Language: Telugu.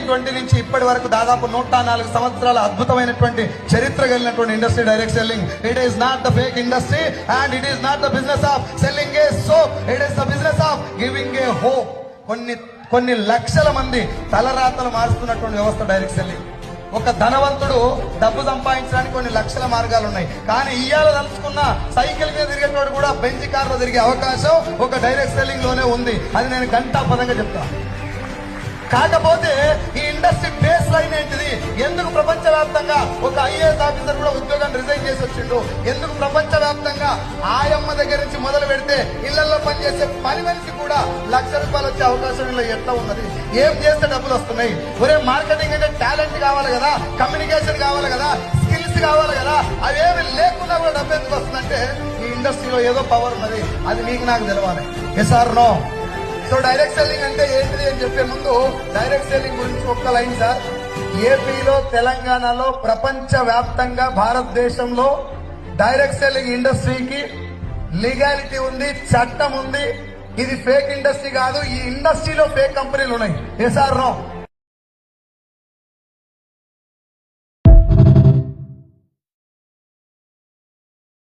1920 నుంచి ఇప్పటి వరకు దాదాపు 104 సంవత్సరాల అద్భుతమైనటువంటి చరిత్ర కలిగినటువంటి industry direct selling. It is not the fake industry and it is not the business of selling A soap, it is the business of giving a hope. కొన్ని లక్షల మంది తలరాతలు మారుస్తున్నటువంటి వ్యవస్థ డైరెక్ట్ సెల్లింగ్. ఒక ధనవంతుడు డబ్బు సంపాదించడానికి కొన్ని లక్షల మార్గాలు ఉన్నాయి, కానీ ఇయ్యాల తలుచుకున్న సైకిల్ మీద తిరిగేటోడు కూడా బెంచ్ కార్ లో తిరిగే అవకాశం ఒక డైరెక్ట్ సెల్లింగ్ లోనే ఉంది. అది నేను ఘంటాపదంగా చెప్తాను. కాకపోతే ఈ ఇండస్ట్రీ బేస్ లైన్ ఏంటిది? ఎందుకు ప్రపంచవ్యాప్తంగా ఒక ఐఏఎస్ ఆఫీసర్ కూడా ఉద్యోగాన్ని రిజైన్ చేసి వచ్చిండు? ఎందుకు ప్రపంచవ్యాప్తంగా ఆయమ్మ దగ్గర నుంచి మొదలు పెడితే ఇళ్లలో పనిచేసే పని మనిషి కూడా ₹1,00,000 వచ్చే అవకాశం ఇలా ఎట్లా ఉన్నది? ఏం చేస్తే డబ్బులు వస్తున్నాయి? ఒరే మార్కెటింగ్ అంటే టాలెంట్ కావాలి కదా, కమ్యూనికేషన్ కావాలి కదా, స్కిల్స్ కావాలి కదా. అవేమి లేకుండా కూడా డబ్బు ఎందుకు వస్తుందంటే ఈ ఇండస్ట్రీలో ఏదో పవర్ ఉన్నది. అది నీకు నాకు తెలవాలి. Yes or no? So direct selling అంటే ఏంటిది అని చెప్పే ముందు డైరెక్ట్ సెల్లింగ్ గురించి ఒక్క లైన్ సార్. ఏపీలో, తెలంగాణలో, ప్రపంచ వ్యాప్తంగా భారతదేశంలో డైరెక్ట్ సెల్లింగ్ ఇండస్ట్రీకి లీగాలిటీ ఉంది, చట్టం ఉంది. ఇది ఫేక్ ఇండస్ట్రీ కాదు. ఈ ఇండస్ట్రీలో ఫేక్ కంపెనీలు ఉన్నాయి. Yes or no?